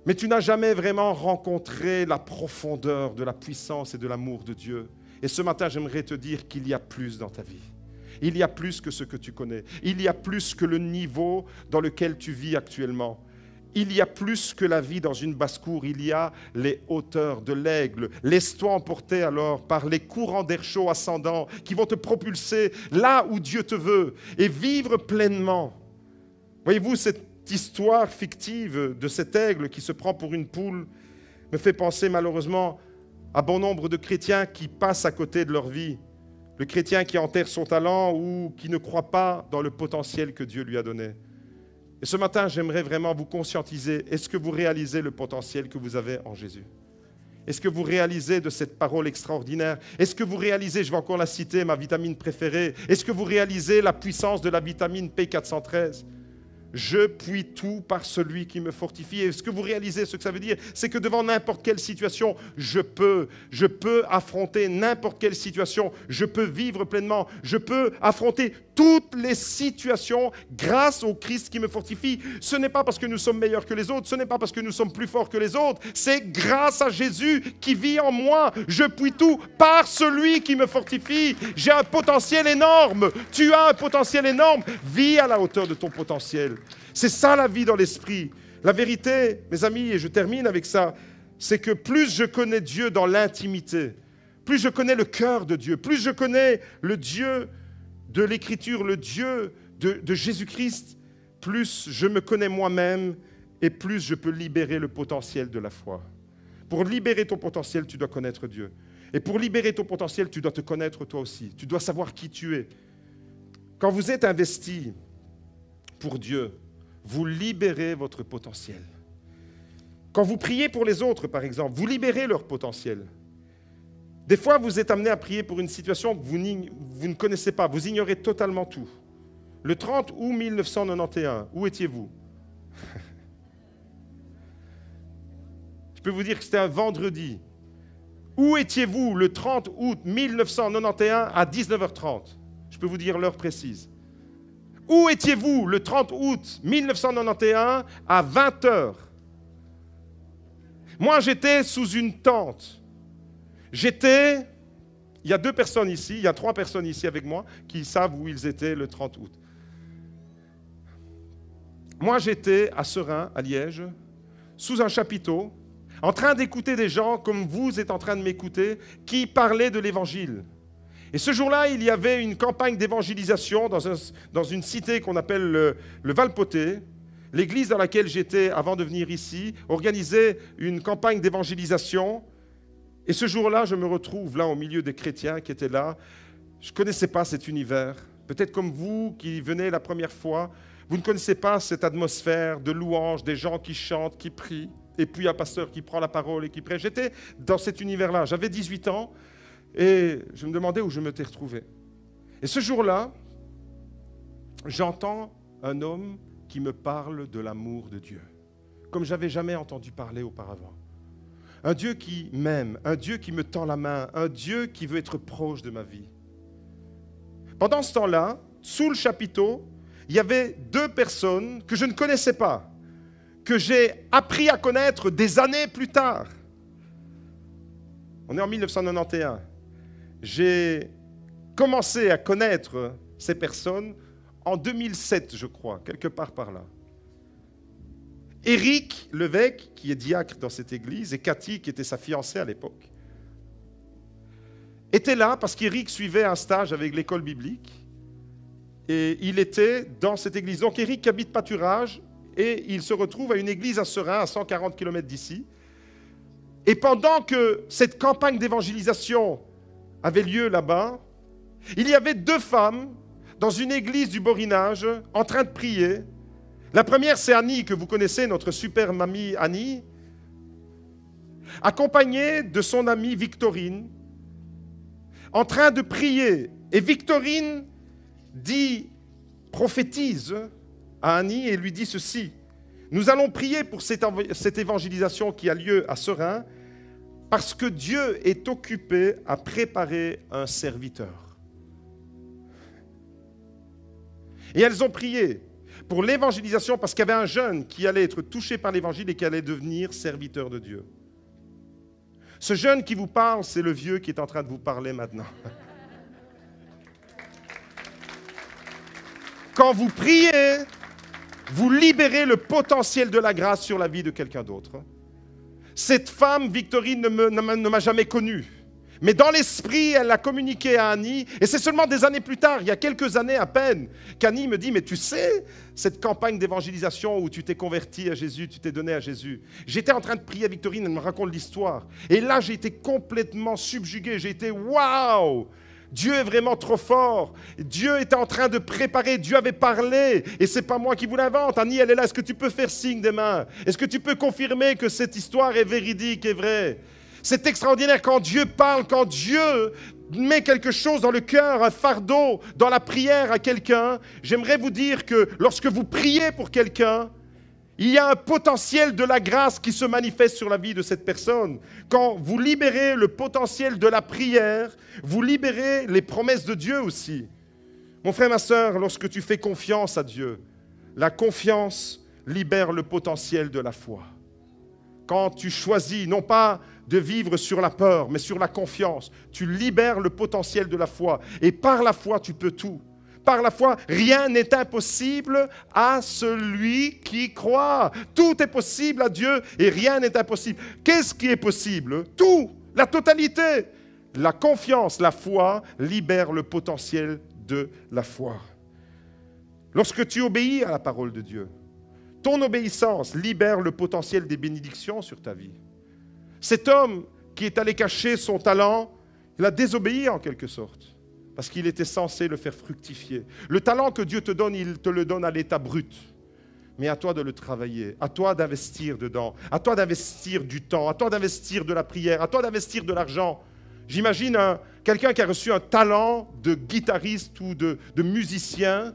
Mais tu n'as jamais vraiment rencontré la profondeur de la puissance et de l'amour de Dieu. Et ce matin, j'aimerais te dire qu'il y a plus dans ta vie. Il y a plus que ce que tu connais. Il y a plus que le niveau dans lequel tu vis actuellement. Il y a plus que la vie dans une basse-cour, il y a les hauteurs de l'aigle. Laisse-toi emporter alors par les courants d'air chaud ascendants qui vont te propulser là où Dieu te veut et vivre pleinement. Voyez-vous, cette histoire fictive de cet aigle qui se prend pour une poule me fait penser malheureusement à bon nombre de chrétiens qui passent à côté de leur vie. Le chrétien qui enterre son talent ou qui ne croit pas dans le potentiel que Dieu lui a donné. Et ce matin, j'aimerais vraiment vous conscientiser. Est-ce que vous réalisez le potentiel que vous avez en Jésus? Est-ce que vous réalisez de cette parole extraordinaire? Est-ce que vous réalisez, je vais encore la citer, ma vitamine préférée, est-ce que vous réalisez la puissance de la vitamine P413? Je puis tout par celui qui me fortifie. Est-ce que vous réalisez ce que ça veut dire? C'est que devant n'importe quelle situation, je peux affronter n'importe quelle situation. Je peux vivre pleinement. Je peux affronter toutes les situations grâce au Christ qui me fortifie. Ce n'est pas parce que nous sommes meilleurs que les autres. Ce n'est pas parce que nous sommes plus forts que les autres. C'est grâce à Jésus qui vit en moi. Je puis tout par celui qui me fortifie. J'ai un potentiel énorme. Tu as un potentiel énorme. Vis à la hauteur de ton potentiel. C'est ça la vie dans l'esprit. La vérité, mes amis, et je termine avec ça, c'est que plus je connais Dieu dans l'intimité, plus je connais le cœur de Dieu, plus je connais le Dieu de l'Écriture, le Dieu de Jésus-Christ, plus je me connais moi-même et plus je peux libérer le potentiel de la foi. Pour libérer ton potentiel, tu dois connaître Dieu. Et pour libérer ton potentiel, tu dois te connaître toi aussi. Tu dois savoir qui tu es. Quand vous êtes investi pour Dieu, vous libérez votre potentiel. Quand vous priez pour les autres, par exemple, vous libérez leur potentiel. Des fois, vous êtes amené à prier pour une situation que vous ne connaissez pas, vous ignorez totalement tout. Le 30 août 1991, où étiez-vous? Je peux vous dire que c'était un vendredi. Où étiez-vous le 30 août 1991 à 19h30? Je peux vous dire l'heure précise. Où étiez-vous le 30 août 1991 à 20h? Moi, j'étais sous une tente. Il y a 2 personnes ici, il y a 3 personnes ici avec moi qui savent où ils étaient le 30 août. Moi, j'étais à Seraing, à Liège, sous un chapiteau, en train d'écouter des gens comme vous êtes en train de m'écouter, qui parlaient de l'Évangile. Et ce jour-là, il y avait une campagne d'évangélisation dans une cité qu'on appelle le Val-Poté. L'église dans laquelle j'étais avant de venir ici organisait une campagne d'évangélisation. Et ce jour-là, je me retrouve là au milieu des chrétiens qui étaient là. Je ne connaissais pas cet univers. Peut-être comme vous qui venez la première fois, vous ne connaissez pas cette atmosphère de louange, des gens qui chantent, qui prient, et puis un pasteur qui prend la parole et qui prêche. J'étais dans cet univers-là. J'avais 18 ans. Et je me demandais où je m'étais retrouvé. Et ce jour-là, j'entends un homme qui me parle de l'amour de Dieu, comme je n'avais jamais entendu parler auparavant. Un Dieu qui m'aime, un Dieu qui me tend la main, un Dieu qui veut être proche de ma vie. Pendant ce temps-là, sous le chapiteau, il y avait 2 personnes que je ne connaissais pas, que j'ai appris à connaître des années plus tard. On est en 1991. J'ai commencé à connaître ces personnes en 2007, je crois, quelque part par là. Éric Levesque, qui est diacre dans cette église, et Cathy, qui était sa fiancée à l'époque, était là parce qu'Éric suivait un stage avec l'école biblique et il était dans cette église. Donc Éric habite Pâturage et il se retrouve à une église à Seraing, à 140 km d'ici. Et pendant que cette campagne d'évangélisation avait lieu là-bas, il y avait 2 femmes dans une église du Borinage en train de prier. La première, c'est Annie, que vous connaissez, notre super mamie Annie, accompagnée de son amie Victorine, en train de prier. Et Victorine prophétise à Annie et lui dit ceci: nous allons prier pour cette évangélisation qui a lieu à Seraing, parce que Dieu est occupé à préparer un serviteur. Et elles ont prié pour l'évangélisation parce qu'il y avait un jeune qui allait être touché par l'évangile et qui allait devenir serviteur de Dieu. Ce jeune qui vous parle, c'est le vieux qui est en train de vous parler maintenant. Quand vous priez, vous libérez le potentiel de la grâce sur la vie de quelqu'un d'autre. Cette femme, Victorine, ne m'a jamais connu. Mais dans l'esprit, elle l'a communiqué à Annie. Et c'est seulement des années plus tard, il y a quelques années à peine, qu'Annie me dit: mais tu sais, cette campagne d'évangélisation où tu t'es converti à Jésus, tu t'es donné à Jésus. J'étais en train de prier à Victorine, elle me raconte l'histoire. Et là, j'ai été complètement subjugué. J'ai été: waouh! Dieu est vraiment trop fort. Dieu était en train de préparer. Dieu avait parlé. Et ce n'est pas moi qui vous l'invente. Annie, elle est là. Est-ce que tu peux faire signe des mains? Est-ce que tu peux confirmer que cette histoire est véridique et vraie? C'est extraordinaire quand Dieu parle, quand Dieu met quelque chose dans le cœur, un fardeau, dans la prière à quelqu'un. J'aimerais vous dire que lorsque vous priez pour quelqu'un, il y a un potentiel de la grâce qui se manifeste sur la vie de cette personne. Quand vous libérez le potentiel de la prière, vous libérez les promesses de Dieu aussi. Mon frère, ma sœur, lorsque tu fais confiance à Dieu, la confiance libère le potentiel de la foi. Quand tu choisis, non pas de vivre sur la peur, mais sur la confiance, tu libères le potentiel de la foi. Et par la foi, tu peux tout. Par la foi, rien n'est impossible à celui qui croit. Tout est possible à Dieu et rien n'est impossible. Qu'est-ce qui est possible? Tout, la totalité. La confiance, la foi libère le potentiel de la foi. Lorsque tu obéis à la parole de Dieu, ton obéissance libère le potentiel des bénédictions sur ta vie. Cet homme qui est allé cacher son talent, il a désobéi en quelque sorte. Parce qu'il était censé le faire fructifier. Le talent que Dieu te donne, il te le donne à l'état brut. Mais à toi de le travailler, à toi d'investir dedans, à toi d'investir du temps, à toi d'investir de la prière, à toi d'investir de l'argent. J'imagine quelqu'un qui a reçu un talent de guitariste ou de musicien.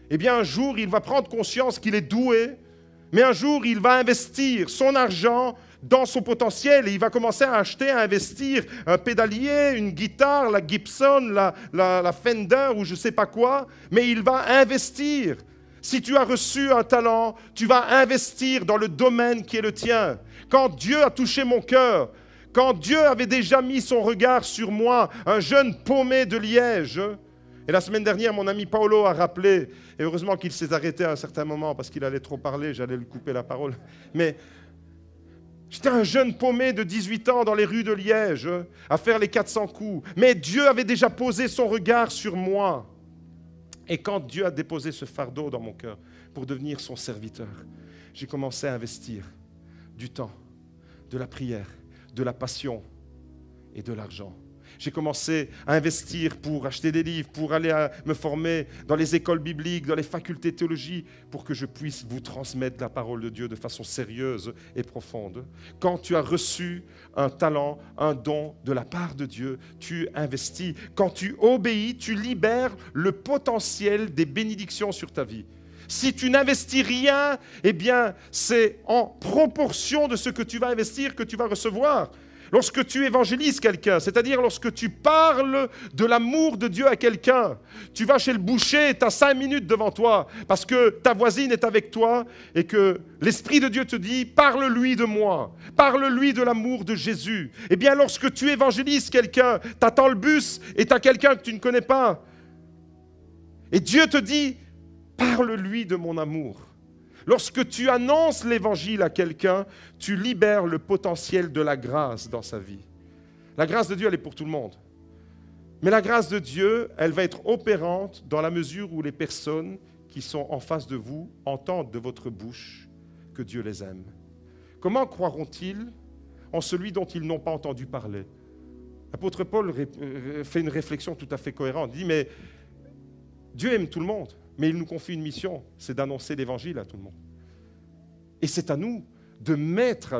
Eh bien, un jour, il va prendre conscience qu'il est doué, mais un jour, il va investir son argent dans son potentiel et il va commencer à acheter, à investir un pédalier, une guitare, la Gibson, la Fender ou je ne sais pas quoi, mais il va investir. Si tu as reçu un talent, tu vas investir dans le domaine qui est le tien. Quand Dieu a touché mon cœur, quand Dieu avait déjà mis son regard sur moi, un jeune paumé de Liège, et la semaine dernière, mon ami Paolo a rappelé, et heureusement qu'il s'est arrêté à un certain moment parce qu'il allait trop parler, j'allais lui couper la parole, mais j'étais un jeune paumé de 18 ans dans les rues de Liège, à faire les 400 coups. Mais Dieu avait déjà posé son regard sur moi. Et quand Dieu a déposé ce fardeau dans mon cœur pour devenir son serviteur, j'ai commencé à investir du temps, de la prière, de la passion et de l'argent. J'ai commencé à investir pour acheter des livres, pour aller me former dans les écoles bibliques, dans les facultés de théologie, pour que je puisse vous transmettre la parole de Dieu de façon sérieuse et profonde. Quand tu as reçu un talent, un don de la part de Dieu, tu investis. Quand tu obéis, tu libères le potentiel des bénédictions sur ta vie. Si tu n'investis rien, eh bien, c'est en proportion de ce que tu vas investir que tu vas recevoir. Lorsque tu évangélises quelqu'un, c'est-à-dire lorsque tu parles de l'amour de Dieu à quelqu'un, tu vas chez le boucher, tu as 5 minutes devant toi parce que ta voisine est avec toi et que l'Esprit de Dieu te dit « Parle-lui de moi, parle-lui de l'amour de Jésus ». Eh bien, lorsque tu évangélises quelqu'un, tu attends le bus et tu as quelqu'un que tu ne connais pas. Et Dieu te dit « Parle-lui de mon amour ». Lorsque tu annonces l'évangile à quelqu'un, tu libères le potentiel de la grâce dans sa vie. La grâce de Dieu, elle est pour tout le monde. Mais la grâce de Dieu, elle va être opérante dans la mesure où les personnes qui sont en face de vous entendent de votre bouche que Dieu les aime. Comment croiront-ils en celui dont ils n'ont pas entendu parler? L'apôtre Paul fait une réflexion tout à fait cohérente. Il dit, mais Dieu aime tout le monde, mais il nous confie une mission, c'est d'annoncer l'évangile à tout le monde. Et c'est à nous de mettre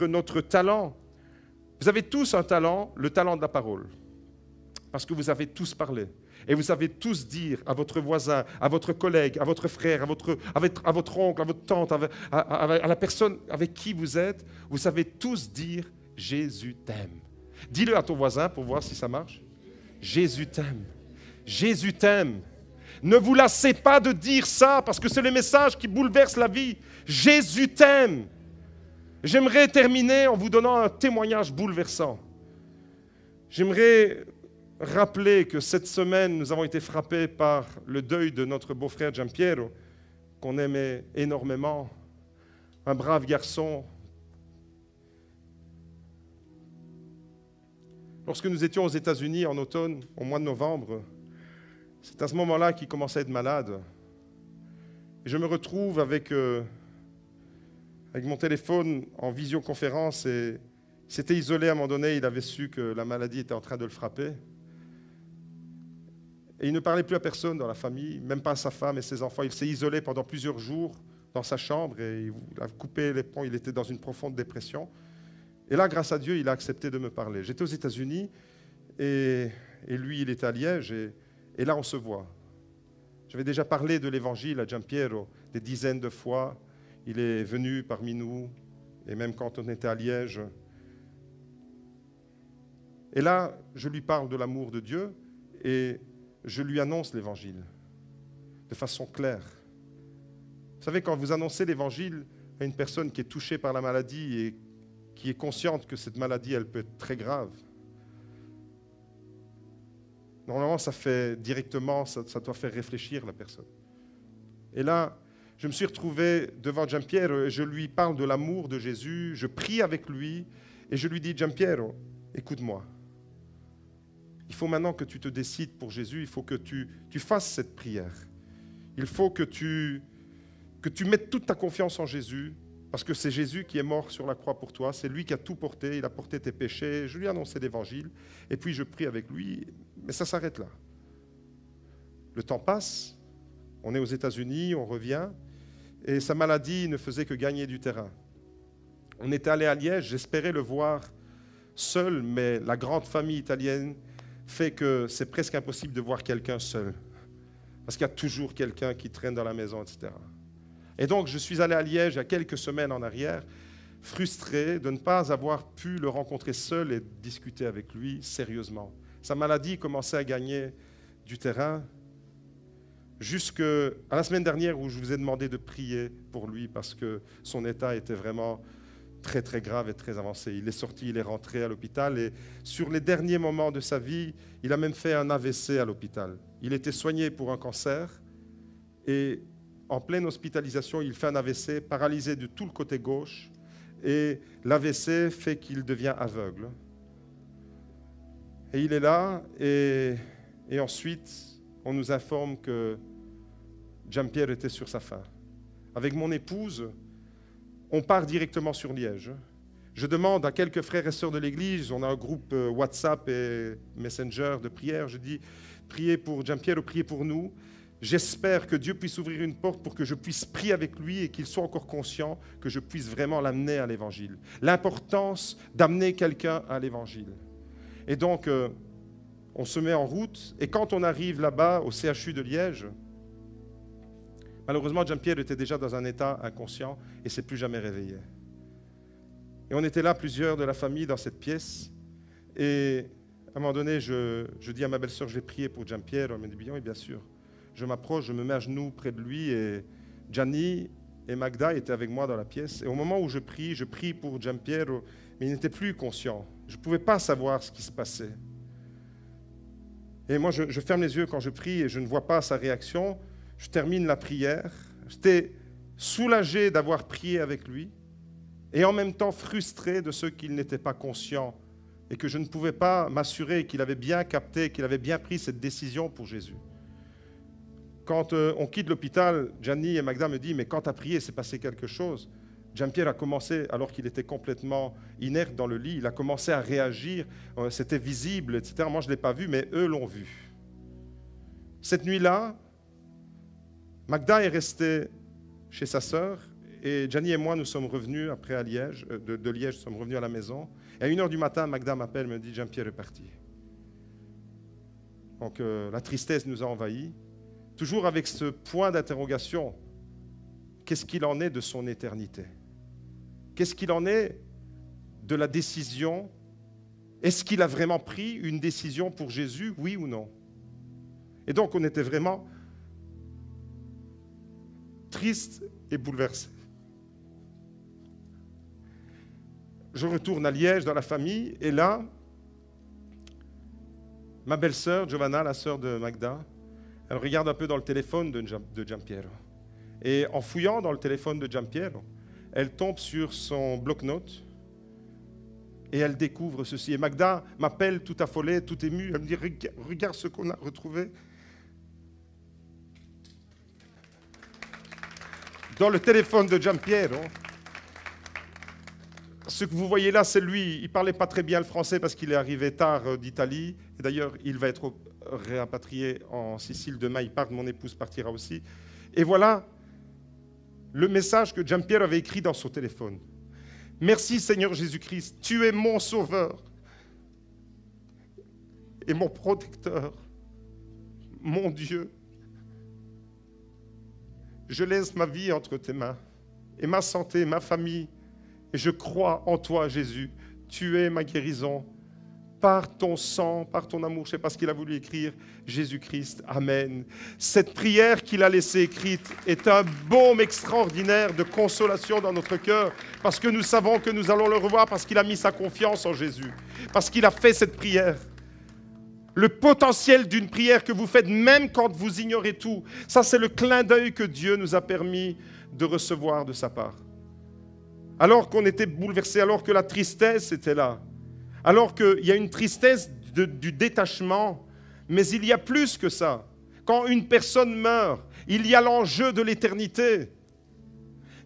notre talent. Vous avez tous un talent, le talent de la parole, parce que vous avez tous parlé. Et vous savez tous dire à votre voisin, à votre collègue, à votre frère, à votre oncle, à votre tante, à la personne avec qui vous êtes, vous savez tous dire « Jésus t'aime ». Dis-le à ton voisin pour voir si ça marche. Jésus t'aime. Jésus t'aime. Ne vous lassez pas de dire ça parce que c'est le message qui bouleverse la vie. Jésus t'aime. J'aimerais terminer en vous donnant un témoignage bouleversant. J'aimerais rappeler que cette semaine, nous avons été frappés par le deuil de notre beau-frère Giampiero, qu'on aimait énormément, un brave garçon. Lorsque nous étions aux États-Unis en automne, au mois de novembre, c'est à ce moment-là qu'il commençait à être malade. Et je me retrouve avec mon téléphone en visioconférence et il s'était isolé à un moment donné, il avait su que la maladie était en train de le frapper. Et il ne parlait plus à personne dans la famille, même pas à sa femme et ses enfants. Il s'est isolé pendant plusieurs jours dans sa chambre et il a coupé les ponts, il était dans une profonde dépression. Et là, grâce à Dieu, il a accepté de me parler. J'étais aux États-Unis et lui, il était à Liège et là, on se voit. J'avais déjà parlé de l'Évangile à Giampiero des dizaines de fois. Il est venu parmi nous et même quand on était à Liège. Et là, je lui parle de l'amour de Dieu et je lui annonce l'Évangile de façon claire. Vous savez, quand vous annoncez l'Évangile à une personne qui est touchée par la maladie et qui est consciente que cette maladie, elle peut être très grave, normalement, ça fait directement, ça doit faire réfléchir la personne. Et là, je me suis retrouvé devant Giampiero et je lui parle de l'amour de Jésus, je prie avec lui et je lui dis, Giampiero, écoute-moi. Il faut maintenant que tu te décides pour Jésus, il faut que tu fasses cette prière. Il faut que tu mettes toute ta confiance en Jésus, parce que c'est Jésus qui est mort sur la croix pour toi, c'est lui qui a tout porté, il a porté tes péchés, je lui ai annoncé l'Évangile, et puis je prie avec lui, mais ça s'arrête là. Le temps passe, on est aux États-Unis, on revient, et sa maladie ne faisait que gagner du terrain. On était allé à Liège, j'espérais le voir seul, mais la grande famille italienne fait que c'est presque impossible de voir quelqu'un seul. Parce qu'il y a toujours quelqu'un qui traîne dans la maison, etc. Et donc, je suis allé à Liège il y a quelques semaines en arrière, frustré de ne pas avoir pu le rencontrer seul et discuter avec lui sérieusement. Sa maladie commençait à gagner du terrain jusqu'à la semaine dernière où je vous ai demandé de prier pour lui parce que son état était vraiment très très grave et très avancé. Il est sorti, il est rentré à l'hôpital et sur les derniers moments de sa vie, il a même fait un AVC à l'hôpital. Il était soigné pour un cancer et en pleine hospitalisation, il fait un AVC, paralysé de tout le côté gauche et l'AVC fait qu'il devient aveugle. Et il est là et ensuite, on nous informe que Giampiero était sur sa fin. Avec mon épouse, on part directement sur Liège. Je demande à quelques frères et sœurs de l'Église, on a un groupe WhatsApp et Messenger de prière, je dis, priez pour Giampiero, priez pour nous. J'espère que Dieu puisse ouvrir une porte pour que je puisse prier avec lui et qu'il soit encore conscient que je puisse vraiment l'amener à l'Évangile. L'importance d'amener quelqu'un à l'Évangile. Et donc, on se met en route et quand on arrive là-bas au CHU de Liège, malheureusement, Giampiero était déjà dans un état inconscient et ne s'est plus jamais réveillé. Et on était là, plusieurs de la famille, dans cette pièce. Et à un moment donné, je dis à ma belle-sœur, je vais prier pour Giampiero. Elle me dit, oui, bien sûr. Je m'approche, je me mets à genoux près de lui. Et Gianni et Magda étaient avec moi dans la pièce. Et au moment où je prie pour Giampiero, mais il n'était plus conscient. Je ne pouvais pas savoir ce qui se passait. Et moi, je ferme les yeux quand je prie et je ne vois pas sa réaction. Je termine la prière. J'étais soulagé d'avoir prié avec lui et en même temps frustré de ce qu'il n'était pas conscient et que je ne pouvais pas m'assurer qu'il avait bien capté, qu'il avait bien pris cette décision pour Jésus. Quand on quitte l'hôpital, Gianni et Magda me disent « Mais quand tu as prié, s'est passé quelque chose ?» Jean-Pierre a commencé, alors qu'il était complètement inerte dans le lit, il a commencé à réagir, c'était visible, etc. Moi, je ne l'ai pas vu, mais eux l'ont vu. Cette nuit-là, Magda est restée chez sa sœur, et Gianni et moi, nous sommes revenus après à Liège, de Liège, nous sommes revenus à la maison. Et à 1h du matin, Magda m'appelle, me dit « Jean-Pierre est parti ». Donc la tristesse nous a envahis, toujours avec ce point d'interrogation. Qu'est-ce qu'il en est de son éternité? Qu'est-ce qu'il en est de la décision? Est-ce qu'il a vraiment pris une décision pour Jésus, oui ou non? Et donc on était vraiment triste et bouleversé. Je retourne à Liège dans la famille et là, ma belle-sœur, Giovanna, la sœur de Magda, elle regarde un peu dans le téléphone de Giampiero. Et en fouillant dans le téléphone de Giampiero, elle tombe sur son bloc-notes et elle découvre ceci. Et Magda m'appelle tout affolée, tout émue. Elle me dit « Regarde ce qu'on a retrouvé. » Dans le téléphone de Giampiero, ce que vous voyez là, c'est lui. Il ne parlait pas très bien le français parce qu'il est arrivé tard d'Italie. Et d'ailleurs, il va être réimpatrié en Sicile demain. Il part, mon épouse partira aussi. Et voilà le message que Giampiero avait écrit dans son téléphone. « Merci Seigneur Jésus-Christ, tu es mon sauveur et mon protecteur, mon Dieu. Je laisse ma vie entre tes mains et ma santé, ma famille. Et je crois en toi, Jésus. Tu es ma guérison. Par ton sang, par ton amour, je ne sais pas ce qu'il a voulu écrire, Jésus-Christ, Amen. Cette prière qu'il a laissée écrite est un baume extraordinaire de consolation dans notre cœur, parce que nous savons que nous allons le revoir, parce qu'il a mis sa confiance en Jésus, parce qu'il a fait cette prière. Le potentiel d'une prière que vous faites même quand vous ignorez tout, ça c'est le clin d'œil que Dieu nous a permis de recevoir de sa part. Alors qu'on était bouleversés, alors que la tristesse était là, alors qu'il y a une tristesse du détachement, mais il y a plus que ça. Quand une personne meurt, il y a l'enjeu de l'éternité.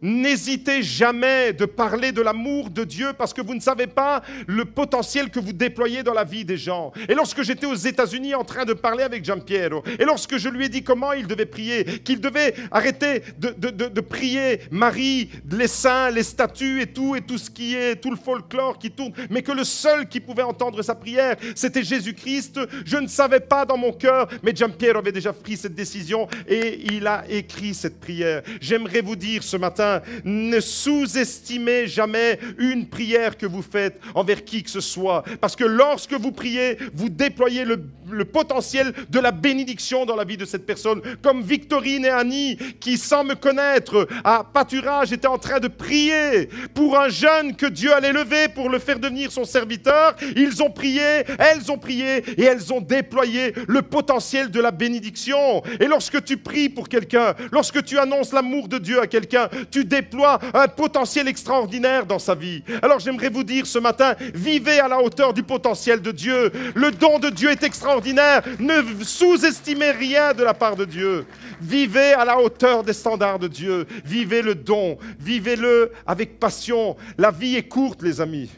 N'hésitez jamais de parler de l'amour de Dieu parce que vous ne savez pas le potentiel que vous déployez dans la vie des gens. Et lorsque j'étais aux États-Unis en train de parler avec Giampiero, et lorsque je lui ai dit comment il devait prier, qu'il devait arrêter de prier Marie, les saints, les statues et tout ce qui est, tout le folklore qui tourne, mais que le seul qui pouvait entendre sa prière, c'était Jésus-Christ, je ne savais pas dans mon cœur, mais Giampiero avait déjà pris cette décision et il a écrit cette prière. J'aimerais vous dire ce matin, ne sous-estimez jamais une prière que vous faites envers qui que ce soit. Parce que lorsque vous priez, vous déployez le potentiel de la bénédiction dans la vie de cette personne. Comme Victorine et Annie, qui sans me connaître, à pâturage, étaient en train de prier pour un jeune que Dieu allait lever pour le faire devenir son serviteur. Ils ont prié, elles ont prié et elles ont déployé le potentiel de la bénédiction. Et lorsque tu pries pour quelqu'un, lorsque tu annonces l'amour de Dieu à quelqu'un, tu déploies un potentiel extraordinaire dans sa vie. Alors j'aimerais vous dire ce matin, vivez à la hauteur du potentiel de Dieu. Le don de Dieu est extraordinaire. Ne sous-estimez rien de la part de Dieu. Vivez à la hauteur des standards de Dieu. Vivez le don. Vivez-le avec passion. La vie est courte, les amis.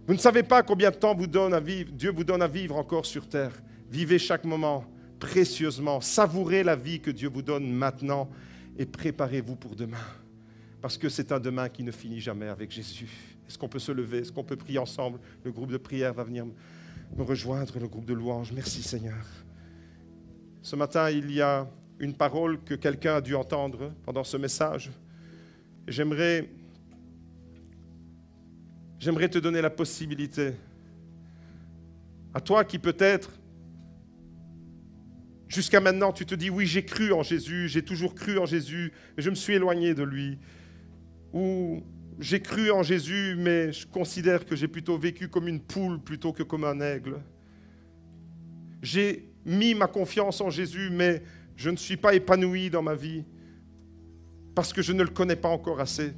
Vous ne savez pas combien de temps Dieu vous donne à vivre encore sur terre. Vivez chaque moment précieusement. Savourez la vie que Dieu vous donne maintenant. Et préparez-vous pour demain, parce que c'est un demain qui ne finit jamais avec Jésus. Est-ce qu'on peut se lever? Est-ce qu'on peut prier ensemble? Le groupe de prière va venir me rejoindre, le groupe de louange. Merci Seigneur. Ce matin, il y a une parole que quelqu'un a dû entendre pendant ce message. J'aimerais te donner la possibilité, à toi qui peut-être jusqu'à maintenant, tu te dis, oui, j'ai cru en Jésus, j'ai toujours cru en Jésus, mais je me suis éloigné de lui. Ou j'ai cru en Jésus, mais je considère que j'ai plutôt vécu comme une poule plutôt que comme un aigle. J'ai mis ma confiance en Jésus, mais je ne suis pas épanoui dans ma vie parce que je ne le connais pas encore assez.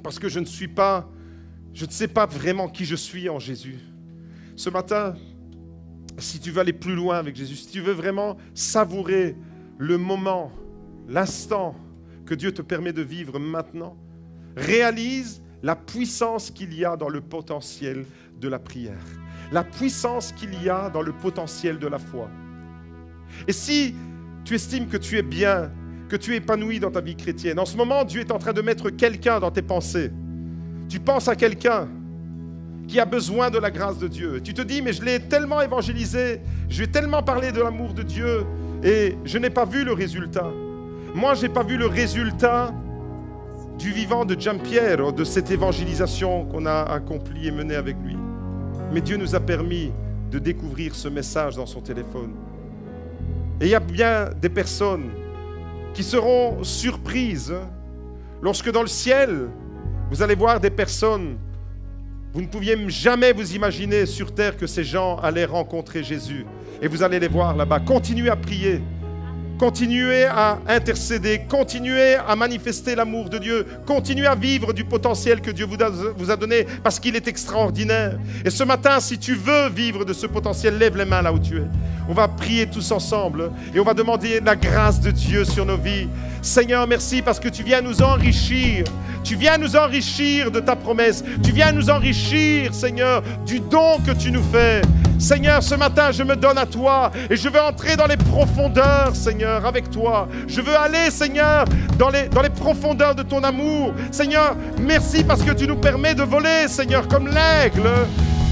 Parce que je ne suis pas je ne sais pas vraiment qui je suis en Jésus. Ce matin, si tu veux aller plus loin avec Jésus, si tu veux vraiment savourer le moment, l'instant que Dieu te permet de vivre maintenant, réalise la puissance qu'il y a dans le potentiel de la prière, la puissance qu'il y a dans le potentiel de la foi. Et si tu estimes que tu es bien, que tu es épanoui dans ta vie chrétienne, en ce moment, Dieu est en train de mettre quelqu'un dans tes pensées. Tu penses à quelqu'un qui a besoin de la grâce de Dieu. Tu te dis, mais je l'ai tellement évangélisé, je lui ai tellement parlé de l'amour de Dieu et je n'ai pas vu le résultat. Moi, je n'ai pas vu le résultat du vivant de Giampiero, de cette évangélisation qu'on a accomplie et menée avec lui. Mais Dieu nous a permis de découvrir ce message dans son téléphone. Et il y a bien des personnes qui seront surprises lorsque dans le ciel, vous allez voir des personnes, vous ne pouviez jamais vous imaginer sur terre que ces gens allaient rencontrer Jésus. Et vous allez les voir là-bas. Continuez à prier. Continuez à intercéder, continuez à manifester l'amour de Dieu, continuez à vivre du potentiel que Dieu vous a donné parce qu'il est extraordinaire. Et ce matin, si tu veux vivre de ce potentiel, lève les mains là où tu es. On va prier tous ensemble et on va demander la grâce de Dieu sur nos vies. Seigneur, merci parce que tu viens nous enrichir. Tu viens nous enrichir de ta promesse. Tu viens nous enrichir, Seigneur, du don que tu nous fais. Seigneur, ce matin, je me donne à toi et je veux entrer dans les profondeurs, Seigneur, avec toi. Je veux aller, Seigneur, dans les profondeurs de ton amour. Seigneur, merci parce que tu nous permets de voler, Seigneur, comme l'aigle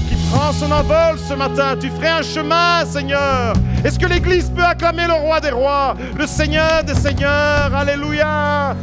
qui prend son envol ce matin. Tu ferais un chemin, Seigneur. Est-ce que l'Église peut acclamer le roi des rois, le Seigneur des seigneurs? Alléluia!